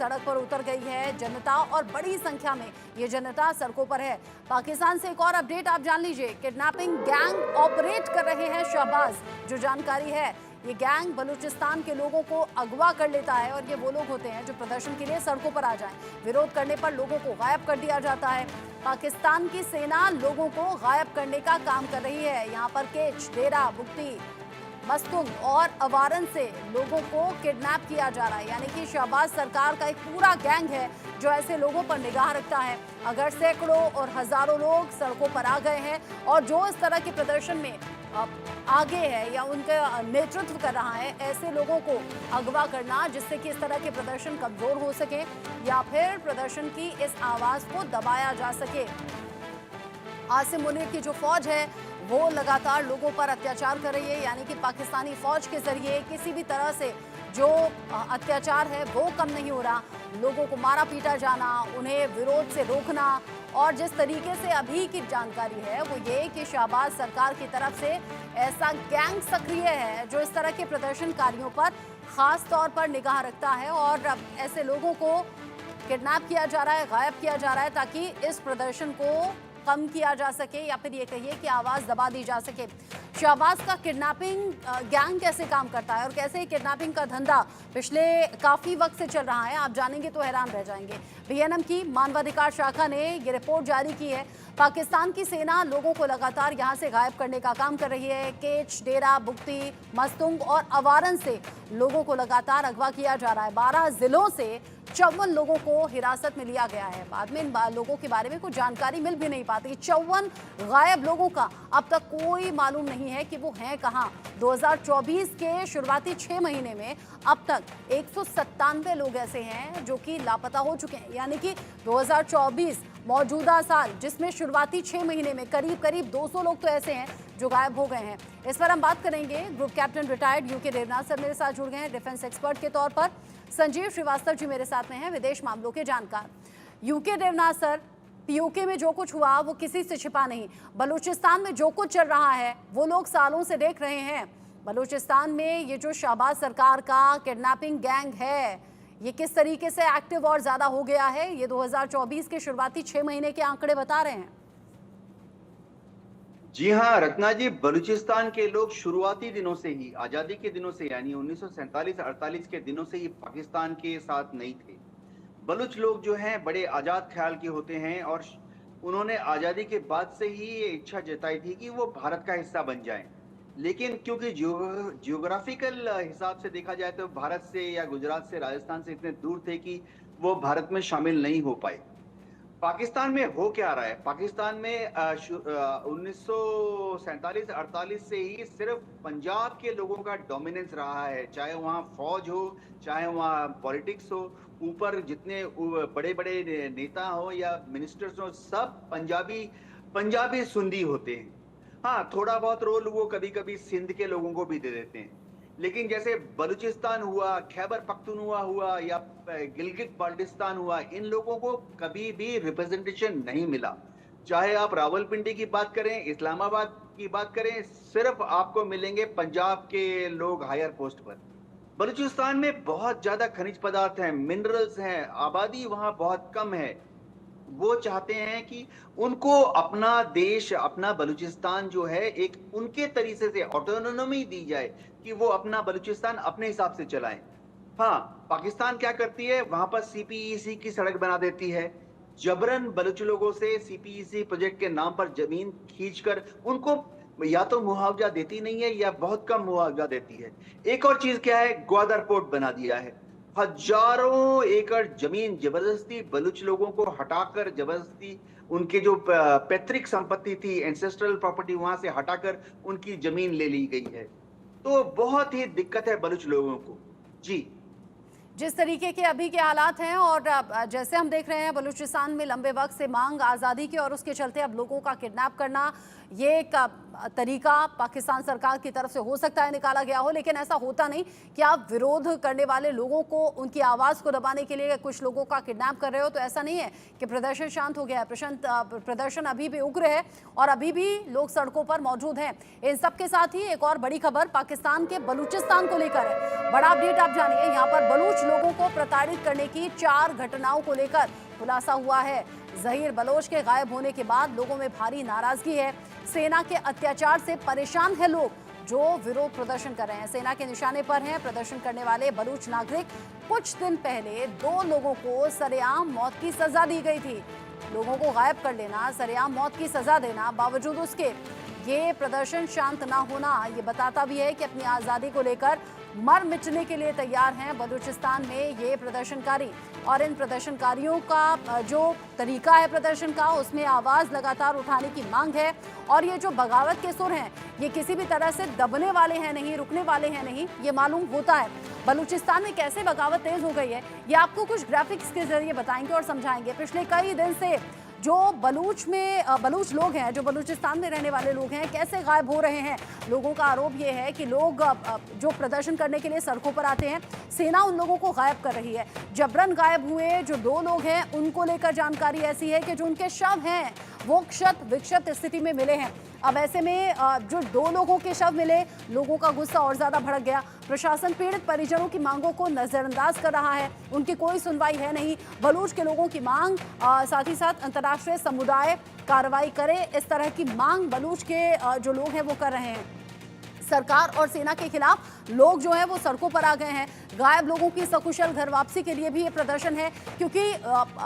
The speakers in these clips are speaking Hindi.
सड़क पर उतर गई है जनता और बड़ी संख्या में ये जनता सड़कों पर है। पाकिस्तान से एक और अपडेट आप जान लीजिए। किडनैपिंग गैंग ऑपरेट कर रहे हैं शहबाज। जो जानकारी है, ये गैंग बलूचिस्तान के लोगों को अगवा कर लेता है और ये वो लोग होते हैं जो प्रदर्शन के लिए सड़कों पर आ जाएं। विरोध करने पर लोगों को गायब कर दिया जाता है। पाकिस्तान की सेना लोगों को गायब करने का काम कर रही है। यहाँ पर केच, डेरा, बुक्ती, मस्तुंग और अवारन से लोगों को किडनैप किया जा रहा है। यानी कि शहबाज सरकार का एक पूरा गैंग है जो ऐसे लोगों पर निगाह रखता है। अगर सैकड़ों और हजारों लोग सड़कों पर आ गए हैं और जो इस तरह के प्रदर्शन में आगे है या उनका नेतृत्व कर रहा है, ऐसे लोगों को अगवा करना जिससे कि इस तरह के प्रदर्शन कमजोर हो सके या फिर प्रदर्शन की इस आवाज को दबाया जा सके। आसिम मुनीर की जो फौज है वो लगातार लोगों पर अत्याचार कर रही है। यानी कि पाकिस्तानी फौज के जरिए किसी भी तरह से जो अत्याचार है वो कम नहीं हो रहा। लोगों को मारा पीटा जाना, उन्हें विरोध से रोकना, और जिस तरीके से अभी की जानकारी है वो ये कि शहबाज सरकार की तरफ से ऐसा गैंग सक्रिय है जो इस तरह के प्रदर्शनकारियों पर खास तौर पर निगाह रखता है और ऐसे लोगों को किडनैप किया जा रहा है, गायब किया जा रहा है ताकि इस प्रदर्शन को कम किया जा सके या फिर ये कहिए कि आवाज दबा दी जा सके। शहबाज का किडनैपिंग गैंग कैसे काम करता है और कैसे किडनैपिंग का धंधा पिछले काफी वक्त से चल रहा है, आप जानेंगे तो हैरान रह जाएंगे। बीएनएम की मानवाधिकार शाखा ने ये रिपोर्ट जारी की है। पाकिस्तान की सेना लोगों को लगातार यहां से गायब करने का काम कर रही है। केच, डेरा, बुक्ती, मस्तुंग और अवारन से लोगों को लगातार अगवा किया जा रहा है। 12 जिलों से 54 लोगों को हिरासत में लिया गया है। बाद में इन लोगों के बारे में कुछ जानकारी मिल भी नहीं पाती। 54 गायब लोगों का अब तक कोई मालूम नहीं है कि वो हैं कहां। 2024 के शुरुआती 6 महीने में अब तक 197 लोग ऐसे हैं जो कि लापता हो चुके हैं। यानी कि 2024 मौजूदा साल जिसमें शुरुआती 6 महीने में करीब 200 लोग तो ऐसे हैं जो गायब हो गए हैं। इस पर हम बात करेंगे। Group captain retired UK Devnath sir मेरे साथ जुड़ गए हैं डिफेंस एक्सपर्ट के तौर पर। संजीव श्रीवास्तव जी मेरे साथ में हैं, विदेश मामलों के जानकार। यूके देवनाथ सर, पीओके में जो कुछ हुआ वो किसी से छिपा नहीं। बलूचिस्तान में जो कुछ चल रहा है वो लोग सालों से देख रहे हैं। बलूचिस्तान में ये जो शहबाज सरकार का किडनैपिंग गैंग है ये किस तरीके से एक्टिव और ज्यादा हो गया है, ये 2024 के शुरुआती 6 महीने के आंकड़े बता रहे हैं। जी हाँ रत्ना जी, बलूचिस्तान के लोग शुरुआती दिनों से ही, आजादी के दिनों से यानी 1947-48 के दिनों से ही पाकिस्तान के साथ नहीं थे। बलूच लोग जो हैं बड़े आजाद ख्याल के होते हैं और उन्होंने आजादी के बाद से ही ये इच्छा जताई थी कि वो भारत का हिस्सा बन जाएं। लेकिन क्योंकि जियोग्राफिकल हिसाब से देखा जाए तो भारत से या गुजरात से, राजस्थान से इतने दूर थे कि वो भारत में शामिल नहीं हो पाए। पाकिस्तान में हो क्या रहा है? पाकिस्तान में 1947-48 से ही सिर्फ पंजाब के लोगों का डोमिनेंस रहा है। चाहे वहाँ फौज हो, चाहे वहाँ पॉलिटिक्स हो, ऊपर जितने बड़े बड़े नेता हो या मिनिस्टर्स हो, सब पंजाबी सुन्नी होते हैं। हाँ, थोड़ा बहुत रोल वो कभी कभी सिंध के लोगों को भी दे देते हैं। लेकिन जैसे बलूचिस्तान हुआ, खैबर पख्तूनख्वा हुआ या गिलगित बाल्टिस्तान हुआ, इन लोगों को कभी भी रिप्रेजेंटेशन नहीं मिला। चाहे आप रावलपिंडी की बात करें, इस्लामाबाद की बात करें, सिर्फ आपको मिलेंगे पंजाब के लोग हायर पोस्ट पर। बलूचिस्तान में बहुत ज्यादा खनिज पदार्थ हैं, मिनरल्स हैं, आबादी वहां बहुत कम है। वो चाहते हैं कि उनको अपना देश, अपना बलूचिस्तान जो है एक उनके तरीके से ऑटोनॉमी दी जाए कि वो अपना बलूचिस्तान अपने हिसाब से चलाएं। हाँ, पाकिस्तान क्या करती है, वहां पर सीपीईसी की सड़क बना देती है। जबरन बलूच लोगों से सीपीईसी प्रोजेक्ट के नाम पर जमीन खींचकर उनको या तो मुआवजा देती नहीं है या बहुत कम मुआवजा देती है। एक और चीज क्या है, ग्वादर पोर्ट बना दिया है। हजारों एकड़ जमीन जबरदस्ती बलूच लोगों को हटाकर, जबरदस्ती उनके जो पैतृक संपत्ति थी, एंसेस्ट्रल प्रॉपर्टी, वहां से हटाकर उनकी जमीन ले ली गई है। तो बहुत ही दिक्कत है बलूच लोगों को। जी, जिस तरीके के अभी के हालात हैं और जैसे हम देख रहे हैं बलूचिस्तान में लंबे वक्त से मांग आज़ादी की और उसके चलते अब लोगों का किडनैप करना, ये एक तरीका पाकिस्तान सरकार की तरफ से हो सकता है निकाला गया हो, लेकिन ऐसा होता नहीं कि आप विरोध करने वाले लोगों को, उनकी आवाज़ को दबाने के लिए कुछ लोगों का किडनैप कर रहे हो। तो ऐसा नहीं है कि प्रदर्शन शांत हो गया है। प्रदर्शन अभी भी उग्र है और अभी भी लोग सड़कों पर मौजूद हैं। इन सब के साथ ही एक और बड़ी खबर पाकिस्तान के बलूचिस्तान को लेकर है। बड़ा अपडेट आप जानिए। यहाँ पर बलूच लोगों को प्रताड़ित करने की 4 घटनाओं को लेकर खुलासा हुआ है। जहीर बलोच के गायब होने के बाद लोगों में भारी नाराजगी है। सेना के अत्याचार से परेशान है लोग जो विरोध प्रदर्शन कर रहे हैं। सेना के निशाने पर हैं प्रदर्शन करने वाले बलूच नागरिक। कुछ दिन पहले 2 लोगों को सरेआम मौत की सजा दी गई थी। लोगों को गायब कर लेना, सरेआम मौत की सजा देना, बावजूद उसके ये प्रदर्शन शांत ना होना ये बताता भी है कि अपनी आज़ादी को लेकर मर मिटने के लिए तैयार हैं बलूचिस्तान में ये प्रदर्शनकारी। और इन प्रदर्शनकारियों का जो तरीका है प्रदर्शन का, उसमें आवाज़ लगातार उठाने की मांग है। और ये जो बगावत के सुर हैं ये किसी भी तरह से दबने वाले हैं नहीं, रुकने वाले हैं नहीं, ये मालूम होता है। बलूचिस्तान में कैसे बगावत तेज हो गई है ये आपको कुछ ग्राफिक्स के जरिए बताएंगे और समझाएंगे। पिछले कई दिन से जो बलूच लोग हैं, जो बलूचिस्तान में रहने वाले लोग हैं, कैसे गायब हो रहे हैं। लोगों का आरोप ये है कि लोग जो प्रदर्शन करने के लिए सड़कों पर आते हैं, सेना उन लोगों को गायब कर रही है। जबरन गायब हुए जो 2 लोग हैं उनको लेकर जानकारी ऐसी है कि जो उनके शव हैं वो क्षत विक्षत स्थिति में मिले हैं। अब ऐसे में जो 2 लोगों के शव मिले, लोगों का गुस्सा और ज्यादा भड़क गया। प्रशासन पीड़ित परिजनों की मांगों को नजरअंदाज कर रहा है, उनकी कोई सुनवाई है नहीं। बलूच के लोगों की मांग, साथ ही साथ अंतर्राष्ट्रीय समुदाय कार्रवाई करे, इस तरह की मांग बलूच के जो लोग हैं वो कर रहे हैं। सरकार और सेना के खिलाफ लोग जो है वो सड़कों पर आ गए हैं। गायब लोगों की सकुशल घर वापसी के लिए भी ये प्रदर्शन है, क्योंकि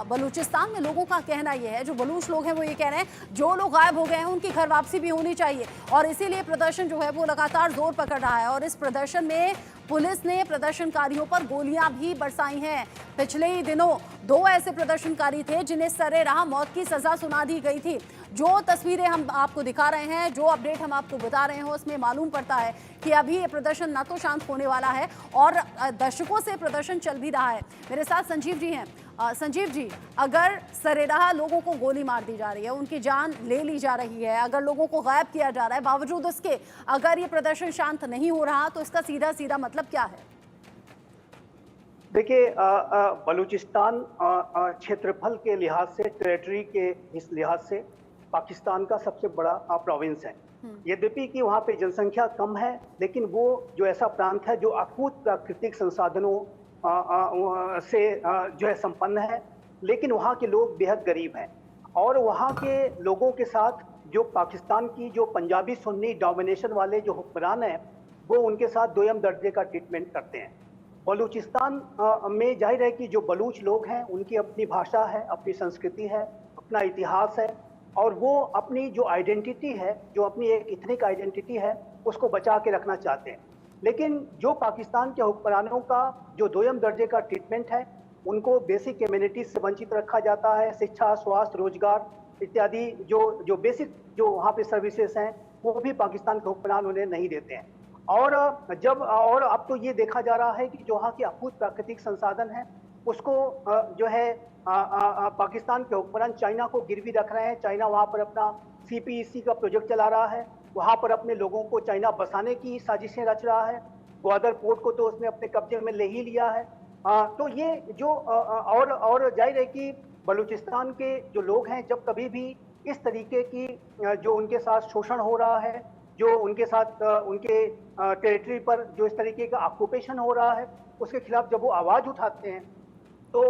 बलूचिस्तान में लोगों का कहना ये है, जो बलूच लोग हैं वो ये कह रहे हैं जो लोग गायब हो गए हैं उनकी घर वापसी भी होनी चाहिए। और इसीलिए प्रदर्शन जो है वो लगातार जोर पकड़ रहा है। और इस प्रदर्शन में पुलिस ने प्रदर्शनकारियों पर गोलियां भी बरसाई हैं। पिछले ही दिनों 2 ऐसे प्रदर्शनकारी थे जिन्हें सरेराह मौत की सजा सुना दी गई थी। जो तस्वीरें हम आपको दिखा रहे हैं, जो अपडेट हम आपको बता रहे हैं, उसमें मालूम पड़ता है कि अभी ये प्रदर्शन ना तो शांत होने वाला है और दशकों से प्रदर्शन चल भी रहा है। मेरे साथ संजीव जी हैं। संजीव जी, अगर सरेराह लोगों को गोली मार दी जा रही है, उनकी जान ले ली जा रही है, अगर लोगों को गायब किया जा रहा है, बावजूद उसके अगर ये प्रदर्शन शांत नहीं हो रहा, तो इसका सीधा सीधा मतलब क्या है? देखिए, बलूचिस्तान क्षेत्रफल के लिहाज से, टेरिटरी के इस लिहाज से पाकिस्तान का सबसे बड़ा प्रोविंस है। यद्यपि कि वहाँ पे जनसंख्या कम है, लेकिन वो जो ऐसा प्रांत है जो अकूत प्राकृतिक संसाधनों से जो है संपन्न है, लेकिन वहाँ के लोग बेहद गरीब हैं। और वहाँ के लोगों के साथ जो पाकिस्तान की जो पंजाबी सुन्नी डोमिनेशन वाले जो हुक्मरान हैं, वो उनके साथ दोयम दर्जे का ट्रीटमेंट करते हैं। बलूचिस्तान में जाहिर है कि जो बलूच लोग हैं उनकी अपनी भाषा है, अपनी संस्कृति है, अपना इतिहास है, और वो अपनी जो आइडेंटिटी है, जो अपनी एक इथनिक आइडेंटिटी है, उसको बचा के रखना चाहते हैं। लेकिन जो पाकिस्तान के हुक्मरानों का जो दोयम दर्जे का ट्रीटमेंट है, उनको बेसिक कम्युनिटीज से वंचित रखा जाता है। शिक्षा, स्वास्थ्य, रोजगार इत्यादि जो बेसिक जो वहाँ पे सर्विसेज हैं, वो भी पाकिस्तान के हुक्मरान उन्हें नहीं देते हैं। और अब तो ये देखा जा रहा है कि जो वहाँ के अकूत प्राकृतिक संसाधन हैं, उसको जो है पाकिस्तान के हुक्मरान चाइना को गिरवी रख रहे हैं। चाइना वहाँ पर अपना CPEC का प्रोजेक्ट चला रहा है, वहाँ पर अपने लोगों को चाइना बसाने की साजिशें रच रहा है। ग्वादर पोर्ट को तो उसने अपने कब्जे में ले ही लिया है। तो ये जो और जाहिर है कि बलूचिस्तान के जो लोग हैं, जब कभी भी इस तरीके की जो उनके साथ शोषण हो रहा है, जो उनके साथ उनके टेरिटरी पर जो इस तरीके का ऑक्यूपेशन हो रहा है, उसके खिलाफ जब वो आवाज उठाते हैं, तो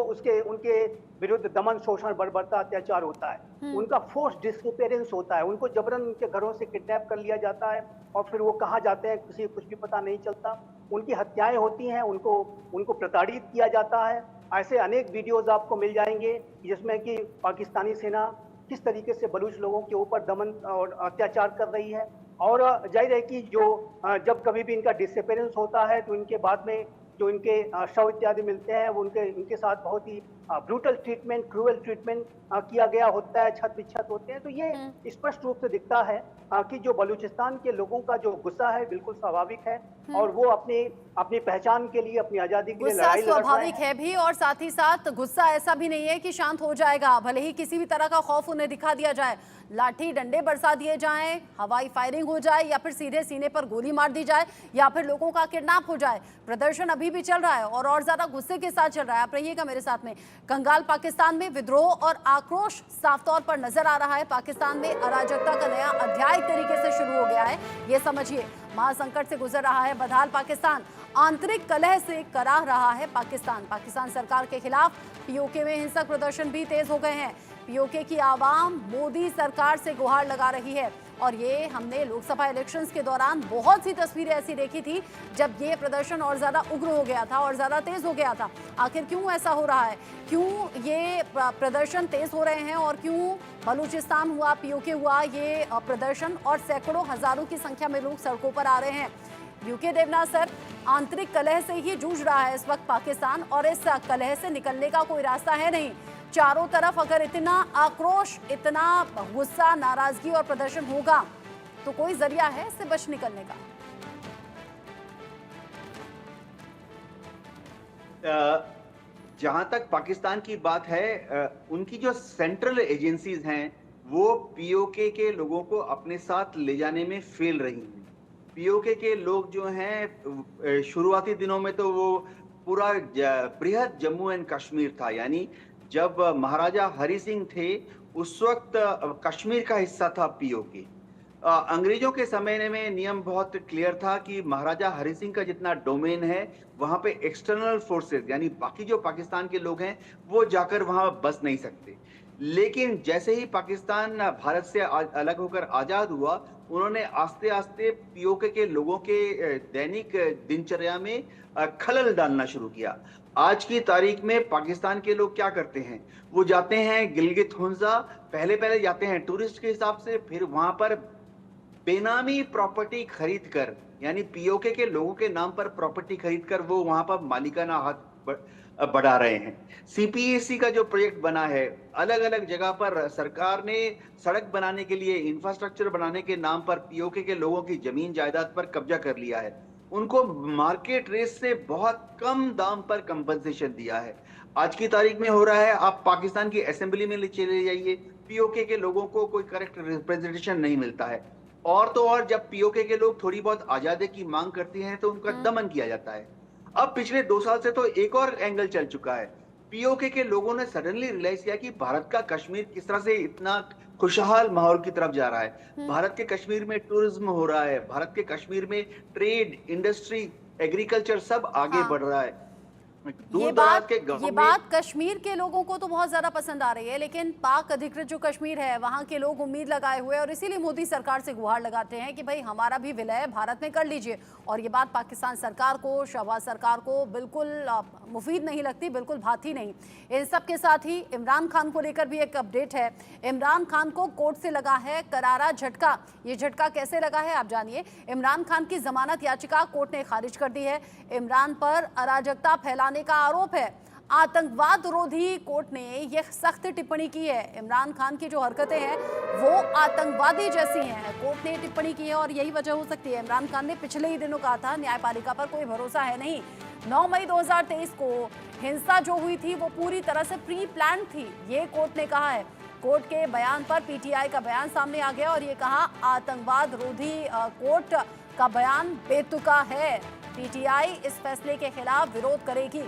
उनके विरुद्ध दमन, शोषण, बर्बरता, अत्याचार होता है। उनका फोर्स डिसअपीयरेंस होता है, उनको जबरन उनके घरों से किडनैप कर लिया जाता है और फिर वो कहाँ जाते हैं किसी कुछ भी पता नहीं चलता। उनकी हत्याएं होती हैं, उनको प्रताड़ित किया जाता है। ऐसे अनेक वीडियोज आपको मिल जाएंगे जिसमें कि पाकिस्तानी सेना किस तरीके से बलूच लोगों के ऊपर दमन और अत्याचार कर रही है। और जाहिर है कि जब कभी भी इनका डिसअपीयरेंस होता है, तो इनके बाद में जो इनके शव इत्यादि मिलते हैं, वो इनके साथ बहुत ही ब्रूटल ट्रीटमेंट, क्रूअल ट्रीटमेंट किया गया होता है, छत विच्छत होते हैं। तो ये स्पष्ट रूप से दिखता है कि जो बलूचिस्तान के लोगों का जो गुस्सा है बिल्कुल स्वाभाविक है, और वो अपनी पहचान के लिए, अपनी आजादी के लिए लड़ाई लड़ रहे हैं। स्वाभाविक है भी, और साथ ही साथ गुस्सा ऐसा भी नहीं है कि शांत हो जाएगा। भले ही किसी भी तरह का खौफ उन्हें दिखा दिया जाए, लाठी डंडे बरसा दिए जाएं, हवाई फायरिंग हो जाए, या फिर सीधे सीने पर गोली मार दी जाए, या फिर लोगों का किडनैप हो जाए, प्रदर्शन अभी भी चल रहा है और ज्यादा गुस्से के साथ चल रहा है। आप रहिएगा मेरे साथ में। कंगाल पाकिस्तान में विद्रोह और आक्रोश साफ तौर पर नजर आ रहा है। पाकिस्तान में अराजकता का नया अध्याय तरीके से शुरू हो गया है, ये समझिए। महासंकट से गुजर रहा है बदहाल पाकिस्तान। आंतरिक कलह से कराह रहा है पाकिस्तान सरकार के खिलाफ पीओके में हिंसक प्रदर्शन भी तेज हो गए हैं। पीओके की आवाम मोदी सरकार से गुहार लगा रही है और ये हमने लोकसभा इलेक्शंस के दौरान बहुत सी तस्वीरें ऐसी देखी थी जब ये प्रदर्शन और ज्यादा उग्र हो गया था और ज्यादा तेज हो गया था। आखिर क्यों ऐसा हो रहा है, क्यों ये प्रदर्शन तेज हो रहे हैं और क्यों बलूचिस्तान हुआ, पीओके हुआ ये प्रदर्शन और सैकड़ों हजारों की संख्या में लोग सड़कों पर आ रहे हैं। यूके देवनाथ सर, आंतरिक कलह से ही जूझ रहा है इस वक्त पाकिस्तान और इस कलह से निकलने का कोई रास्ता है नहीं। चारों तरफ अगर इतना आक्रोश, इतना गुस्सा, नाराजगी और प्रदर्शन होगा तो कोई जरिया है इससे बच निकलने का? जहां तक पाकिस्तान की बात है, उनकी जो सेंट्रल एजेंसीज हैं वो पीओके के लोगों को अपने साथ ले जाने में फेल रही हैं। पीओके के लोग जो हैं, शुरुआती दिनों में तो वो पूरा बृहद जम्मू एंड कश्मीर था, यानी जब महाराजा हरि सिंह थे उस वक्त कश्मीर का हिस्सा था पीओके। अंग्रेजों के समय में नियम बहुत क्लियर था कि महाराजा हरि सिंह का जितना डोमेन है वहां पे एक्सटर्नल फोर्सेस यानी बाकी जो पाकिस्तान के लोग हैं वो जाकर वहां बस नहीं सकते। लेकिन जैसे ही पाकिस्तान भारत से अलग होकर आजाद हुआ, उन्होंने आस्ते आस्ते पीओके के लोगों के दैनिक दिनचर्या में खलल डालना शुरू किया। आज की तारीख में पाकिस्तान के लोग क्या करते हैं, वो जाते हैं गिलगित हुंजा, पहले जाते हैं टूरिस्ट के हिसाब से, फिर वहां पर बेनामी प्रॉपर्टी खरीद कर, यानी पीओके के लोगों के नाम पर प्रॉपर्टी खरीद कर वो वहां पर मालिकाना हक बढ़ा रहे हैं। सीपीएसी का जो प्रोजेक्ट बना है, अलग अलग जगह पर सरकार ने सड़क बनाने के लिए, इंफ्रास्ट्रक्चर बनाने के नाम पर पीओके के लोगों की जमीन जायदाद पर कब्जा कर लिया है। उनको मार्केट रेट से बहुत कम दाम पर कंपनसेशन दिया है। आज की तारीख में हो रहा है, आप पाकिस्तान की असेंबली में चले जाइए, पीओके के लोगों को कोई करेक्ट रिप्रेजेंटेशन नहीं मिलता है। और तो और जब पीओके के लोग थोड़ी बहुत आजादी की मांग करते हैं तो उनका दमन किया जाता है। अब पिछले 2 साल से तो एक और एंगल चल चुका है। पीओके के लोगों ने सडनली रियलाइज किया कि भारत का कश्मीर किस तरह से इतना खुशहाल माहौल की तरफ जा रहा है। भारत के कश्मीर में टूरिज्म हो रहा है, भारत के कश्मीर में ट्रेड, इंडस्ट्री, एग्रीकल्चर सब आगे बढ़ रहा है। ये बात कश्मीर के लोगों को तो बहुत ज्यादा पसंद आ रही है, लेकिन पाक अधिकृत जो कश्मीर है वहां के लोग उम्मीद लगाए हुए हैं और इसीलिए मोदी सरकार से गुहार लगाते हैं कि भाई हमारा भी विलय भारत में कर लीजिए। और ये बात पाकिस्तान सरकार को, शहबाज सरकार को बिल्कुल मुफीद नहीं लगती, बिल्कुल भाती नहीं। इन सब के साथ ही इमरान खान को लेकर भी एक अपडेट है। इमरान खान को कोर्ट से लगा है करारा झटका। ये झटका कैसे लगा है आप जानिए। इमरान खान की जमानत याचिका कोर्ट ने खारिज कर दी है। इमरान पर अराजकता फैलाने का आरोप है। आतंकवाद विरोधी कोर्ट ने यह सख्त टिप्पणी की है। इमरान खान की जो हरकतें हैं वो आतंकवादी जैसी हैं, कोर्ट ने टिप्पणी की है और यही वजह हो सकती है। इमरान खान ने पिछले ही दिनों कहा था न्यायपालिका पर कोई भरोसा है नहीं। 9 मई 2023 को हिंसा जो हुई थी वो पूरी तरह से प्री प्लान थी, ये कोर्ट ने कहा है। कोर्ट के बयान पर पीटीआई का बयान सामने आ गया और ये कहा आतंकवाद विरोधी कोर्ट का बयान बेतुका है। पीटीआई इस फैसले के खिलाफ विरोध करेगी।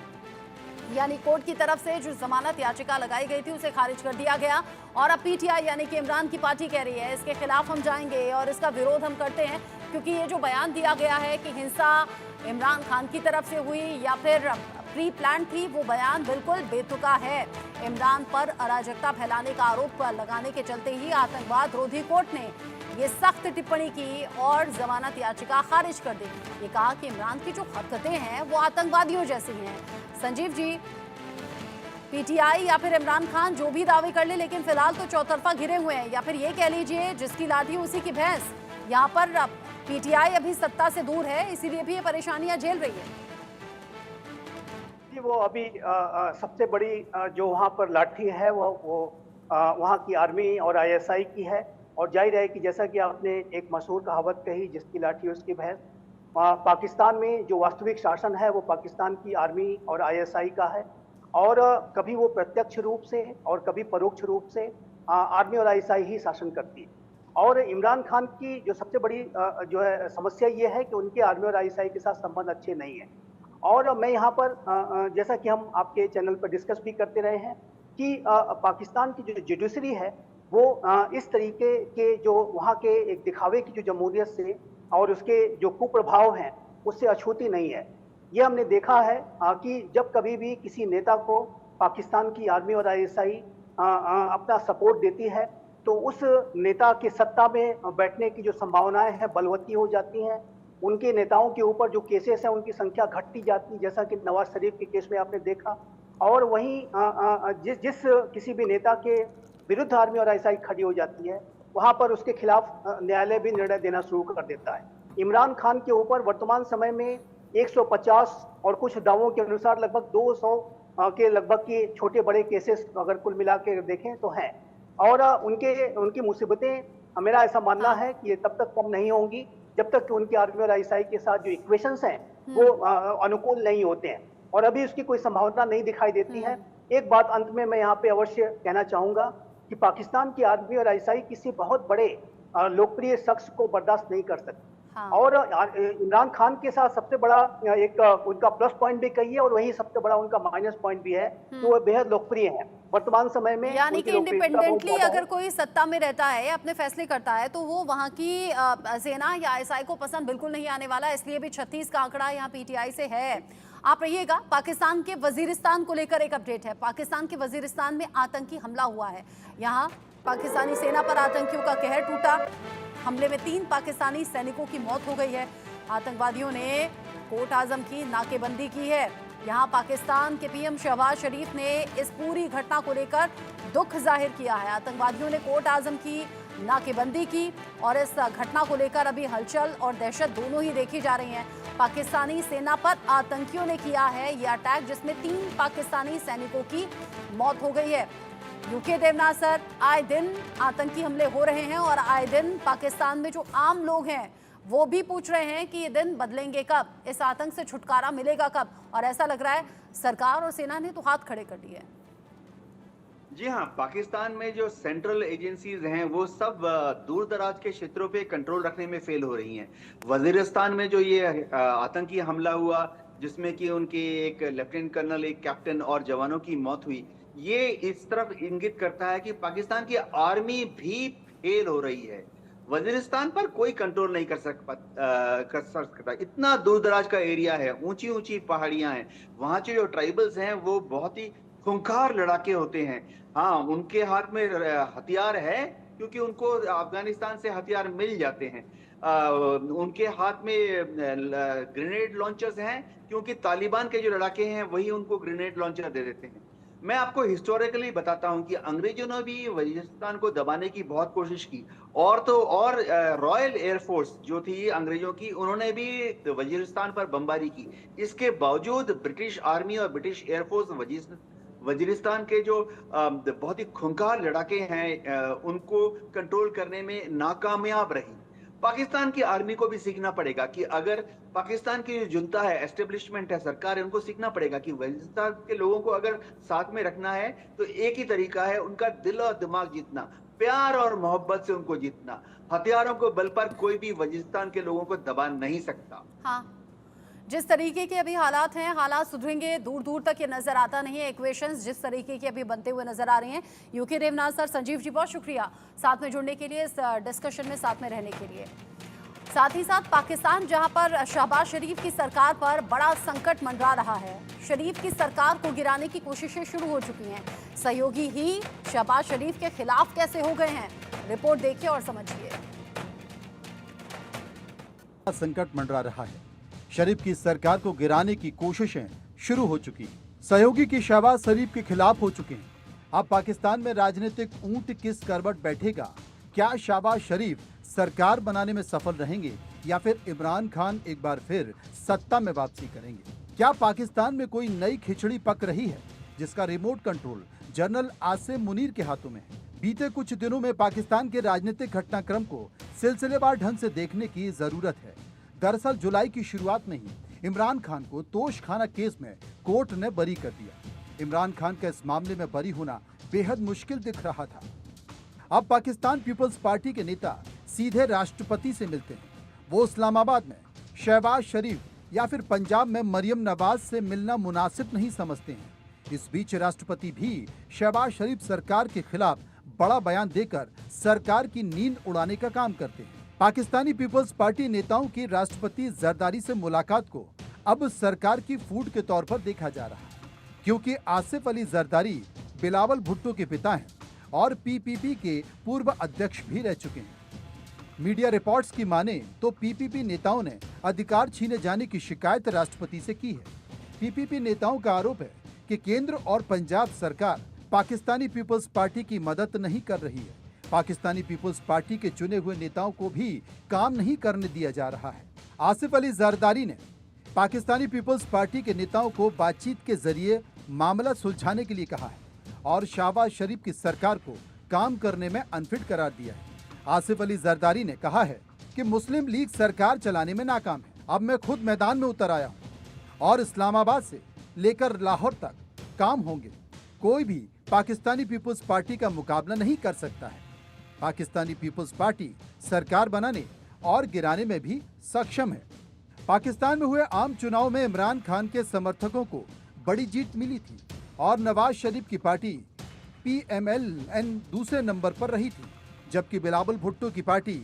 यानी कोर्ट की तरफ से जो जमानत याचिका लगाई गई थी उसे खारिज कर दिया गया और अब पीटीआई यानी कि इमरान की पार्टी कह रही है इसके खिलाफ हम जाएंगे और इसका विरोध हम करते हैं, क्योंकि ये जो बयान दिया गया है कि हिंसा इमरान खान की तरफ से हुई या फिर प्री प्लान थी, वो बयान बिल्कुल बेतुका है। इमरान पर अराजकता फैलाने का आरोप लगाने के चलते ही आतंकवाद विरोधी कोर्ट ने ये सख्त टिप्पणी की और जमानत याचिका खारिज कर दी। ये कहा कि इमरान की जो हरकतें हैं वो आतंकवादियों जैसी हैं। संजीव जी, पीटीआई या फिर इमरान खान जो भी दावे कर ले, लेकिन फिलहाल तो चौतरफा घिरे हुए हैं, या फिर ये कह लीजिए जिसकी लाठी उसी की भैंस। यहाँ पर पीटीआई अभी सत्ता से दूर है, इसीलिए भी ये परेशानियां झेल रही है। वो अभी सबसे बड़ी जो वहाँ पर लाठी है वो वहाँ की आर्मी और आईएसआई की है। और जाहिर है कि जैसा कि आपने एक मशहूर कहावत कही, जिसकी लाठी उसकी भैंस। पाकिस्तान में जो वास्तविक शासन है वो पाकिस्तान की आर्मी और आईएसआई का है, और कभी वो प्रत्यक्ष रूप से और कभी परोक्ष रूप से आर्मी और आईएसआई ही शासन करती है। और इमरान खान की जो सबसे बड़ी जो है समस्या ये है कि उनके आर्मी और आईएसआई के साथ संबंध अच्छे नहीं है। और मैं यहाँ पर जैसा कि हम आपके चैनल पर डिस्कस भी करते रहे हैं कि पाकिस्तान की जो जुडिशरी है वो इस तरीके के जो वहाँ के एक दिखावे की जो जमहूरियत से और उसके जो कुप्रभाव हैं उससे अछूती नहीं है। ये हमने देखा है कि जब कभी भी किसी नेता को पाकिस्तान की आर्मी और आईएसआई अपना सपोर्ट देती है तो उस नेता के सत्ता में बैठने की जो संभावनाएं हैं बलवती हो जाती हैं। उनके नेताओं के ऊपर जो केसेस हैं उनकी संख्या घटती जाती, जैसा कि नवाज शरीफ के केस में आपने देखा। और वहीं जिस किसी भी नेता के विरुद्ध आर्मी और आईएसआई खड़ी हो जाती है वहां पर उसके खिलाफ न्यायालय भी निर्णय देना शुरू कर देता है। इमरान खान के ऊपर वर्तमान समय में 150 और कुछ दावों के अनुसार लगभग 200 के लगभग के छोटे बड़े केसेस अगर कुल मिला के देखें तो हैं। और उनकी मुसीबतें मेरा ऐसा मानना है कि ये तब तक कम नहीं होंगी जब तक कि उनके आर्मी और आईएसआई के साथ जो इक्वेशंस हैं वो अनुकूल नहीं होते हैं, और अभी उसकी कोई संभावना नहीं दिखाई देती है। एक बात अंत में मैं यहाँ पे अवश्य कहना चाहूंगा कि पाकिस्तान की आर्मी और आईएसआई किसी बहुत बड़े लोकप्रिय शख्स को बर्दाश्त नहीं कर सकती। हाँ। और इमरान खान के साथ सबसे बड़ा एक उनका प्लस पॉइंट भी कहिए और वही सबसे बड़ा उनका माइनस पॉइंट भी है, तो वो बेहद लोकप्रिय है वर्तमान समय में। यानी कि इंडिपेंडेंटली अगर कोई सत्ता में रहता है, अपने फैसले करता है, तो वो वहां की सेना या आईएसआई को पसंद बिल्कुल नहीं आने वाला। इसलिए भी 36 का आंकड़ा यहाँ पीटीआई से है। आप रहिएगा। पाकिस्तान के वजीरिस्तान को लेकर एक अपडेट है। पाकिस्तान के वजीरिस्तान में आतंकी हमला हुआ है। यहाँ पाकिस्तानी सेना पर आतंकियों का कहर टूटा। हमले में 3 पाकिस्तानी सैनिकों की मौत हो गई है। आतंकवादियों ने कोर्ट आजम की नाकेबंदी की है। यहाँ पाकिस्तान के पीएम शहबाज शरीफ ने इस पूरी घटना को लेकर दुख जाहिर किया है। आतंकवादियों ने कोर्ट आजम की नाकेबंदी की और इस घटना को लेकर अभी हलचल और दहशत दोनों ही देखी जा रही हैं। पाकिस्तानी सेना पर आतंकियों ने किया है यह अटैक, जिसमें 3 पाकिस्तानी सैनिकों की मौत हो गई है। यूके देवनाथ सर, आए दिन आतंकी हमले हो रहे हैं और आए दिन पाकिस्तान में जो आम लोग हैं वो भी पूछ रहे हैं कि ये दिन बदलेंगे कब, इस आतंक से छुटकारा मिलेगा कब। और ऐसा लग रहा है सरकार और सेना ने तो हाथ खड़े कर लिए। जी हाँ, पाकिस्तान में जो सेंट्रल एजेंसीज हैं वो सब दूर दराज के क्षेत्रों पे कंट्रोल रखने में फेल हो रही हैं। वजीरिस्तान में जो ये आतंकी हमला हुआ जिसमें कि उनके एक लेफ्टिनेंट कर्नल, एक कैप्टन और जवानों की मौत हुई, ये इस तरफ इंगित करता है कि पाकिस्तान की आर्मी भी फेल हो रही है। वजीरिस्तान पर कोई कंट्रोल नहीं कर सकता। इतना दूर दराज का एरिया है, ऊंची ऊंची पहाड़ियां हैं, वहां के जो ट्राइबल्स हैं वो बहुत ही खूंखार लड़ाके होते हैं। हाँ, उनके हाथ में हथियार है क्योंकि उनको अफगानिस्तान से हथियार मिल जाते हैं। उनके हाथ में ग्रेनेड लॉन्चर्स हैं क्योंकि तालिबान के जो लड़ाके हैं वही उनको ग्रेनेड लॉन्चर दे देते हैं। मैं आपको हिस्टोरिकली बताता हूं कि अंग्रेजों ने भी वजीरिस्तान को दबाने की बहुत कोशिश की, और तो और रॉयल एयरफोर्स जो थी अंग्रेजों की, उन्होंने भी वजीरिस्तान पर बमबारी की। इसके बावजूद ब्रिटिश आर्मी और ब्रिटिश एयरफोर्स वजीरिस्तान के जो बहुत ही खूंखार लड़ाके हैं उनको कंट्रोल करने में नाकामयाब रही। पाकिस्तान की आर्मी को भी सीखना पड़ेगा कि अगर पाकिस्तान की जो जुनता है, एस्टेब्लिशमेंट है, सरकार है, उनको सीखना पड़ेगा कि वजीरिस्तान के लोगों को अगर साथ में रखना है तो एक ही तरीका है, उनका दिल और दिमाग जीतना, प्यार और मोहब्बत से उनको जीतना। हथियारों को बल पर कोई भी वजीरिस्तान के लोगों को दबा नहीं सकता। हाँ, जिस तरीके के अभी हालात हैं, हालात सुधरेंगे दूर दूर तक ये नजर आता नहीं है। इक्वेशंस जिस तरीके की अभी बनते हुए नजर आ रहे हैं। यूके देवनाथ सर, संजीव जी, बहुत शुक्रिया साथ में जुड़ने के लिए, इस डिस्कशन में साथ में रहने के लिए। साथ ही साथ पाकिस्तान जहां पर शहबाज शरीफ की सरकार पर बड़ा संकट मंडरा रहा है, शरीफ की सरकार को गिराने की कोशिशें शुरू हो चुकी हैं। सहयोगी ही शहबाज शरीफ के खिलाफ कैसे हो गए हैं, रिपोर्ट देखिए और समझिए। संकट मंडरा रहा है, शरीफ की सरकार को गिराने की कोशिशें शुरू हो चुकी हैं। सहयोगी की शहबाज शरीफ के खिलाफ हो चुके हैं। अब पाकिस्तान में राजनीतिक ऊंट किस करवट बैठेगा? क्या शहबाज शरीफ सरकार बनाने में सफल रहेंगे या फिर इमरान खान एक बार फिर सत्ता में वापसी करेंगे? क्या पाकिस्तान में कोई नई खिचड़ी पक रही है जिसका remote control general Asim Munir के हाथों में है? बीते कुछ दिनों में पाकिस्तान के राजनीतिक घटनाक्रम को सिलसिलेवार ढंग से देखने की जरूरत है। दरअसल जुलाई की शुरुआत में ही इमरान खान को तोशखाना केस में कोर्ट ने बरी कर दिया। इमरान खान का इस मामले में बरी होना बेहद मुश्किल दिख रहा था। अब पाकिस्तान पीपल्स पार्टी के नेता सीधे राष्ट्रपति से मिलते हैं। वो इस्लामाबाद में शहबाज शरीफ या फिर पंजाब में मरियम नवाज से मिलना मुनासिब नहीं समझते हैं। इस बीच राष्ट्रपति भी शहबाज शरीफ सरकार के खिलाफ बड़ा बयान देकर सरकार की नींद उड़ाने का काम करते हैं। पाकिस्तानी पीपल्स पार्टी नेताओं की राष्ट्रपति जरदारी से मुलाकात को अब सरकार की फूट के तौर पर देखा जा रहा है, क्योंकि आसिफ अली जरदारी बिलावल भुट्टो के पिता हैं और पीपीपी के पूर्व अध्यक्ष भी रह चुके हैं। मीडिया रिपोर्ट्स की माने तो पीपीपी नेताओं ने अधिकार छीने जाने की शिकायत राष्ट्रपति से की है। पीपीपी नेताओं का आरोप है कि केंद्र और पंजाब सरकार पाकिस्तानी पीपल्स पार्टी की मदद नहीं कर रही है। पाकिस्तानी पीपल्स पार्टी के चुने हुए नेताओं को भी काम नहीं करने दिया जा रहा है। आसिफ अली जरदारी ने पाकिस्तानी पीपल्स पार्टी के नेताओं को बातचीत के जरिए मामला सुलझाने के लिए कहा है और शहबाज शरीफ की सरकार को काम करने में अनफिट करार दिया है। आसिफ अली जरदारी ने कहा है कि मुस्लिम लीग सरकार चलाने में नाकाम है। अब मैं खुद मैदान में उतर आया हूं और इस्लामाबाद से लेकर लाहौर तक काम होंगे। कोई भी पाकिस्तानी पीपल्स पार्टी का मुकाबला नहीं कर सकता है। पाकिस्तानी पीपल्स पार्टी सरकार बनाने और गिराने में भी सक्षम है। पाकिस्तान में हुए आम चुनाव में इमरान खान के समर्थकों को बड़ी जीत मिली थी और नवाज शरीफ की पार्टी PMLN दूसरे नंबर पर रही थी, जबकि बिलावल भुट्टो की पार्टी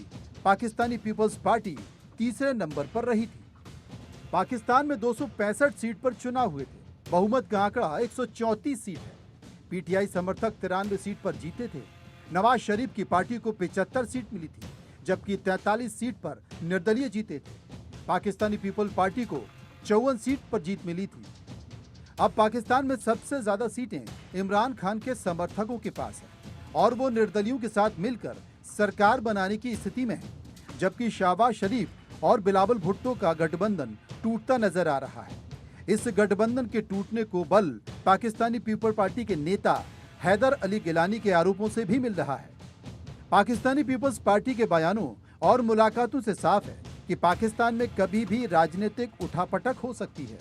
पाकिस्तानी पीपल्स पार्टी तीसरे नंबर पर रही थी। पाकिस्तान में 265 सीट पर चुनाव हुए थे। बहुमत का आंकड़ा 134 सीट है। पीटीआई समर्थक 93 सीट पर जीते थे। नवाज शरीफ की पार्टी को 75 सीट मिली थी, जबकि 43 सीट पर निर्दलीय जीते थे। पाकिस्तानी पीपल पार्टी को 54 सीट पर जीत मिली थी। अब पाकिस्तान में सबसे ज्यादा सीटें इमरान खान के समर्थकों के पास है और वो निर्दलियों के साथ मिलकर सरकार बनाने की स्थिति में है, जबकि शहबाज शरीफ और बिलावल भुट्टो का गठबंधन टूटता नजर आ रहा है। इस गठबंधन के टूटने को बल पाकिस्तानी पीपल पार्टी के नेता हैदर अली गिलानी के आरोपों से भी मिल रहा है। पाकिस्तानी पीपल्स पार्टी के बयानों और मुलाकातों से साफ है कि पाकिस्तान में कभी भी राजनीतिक उठापटक हो सकती है।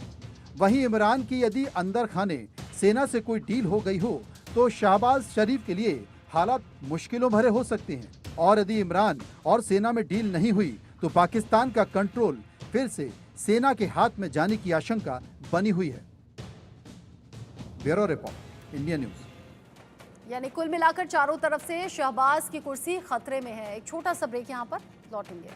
वहीं इमरान की यदि अंदर खाने सेना से कोई डील हो गई हो तो शहबाज शरीफ के लिए हालात मुश्किलों भरे हो सकते हैं, और यदि इमरान और सेना में डील नहीं हुई तो पाकिस्तान का कंट्रोल फिर से सेना के हाथ में जाने की आशंका बनी हुई है। Bureau report, India news. यानी कुल मिलाकर चारों तरफ से शहबाज की कुर्सी खतरे में है। एक छोटा सा ब्रेक, यहाँ पर लौटेंगे।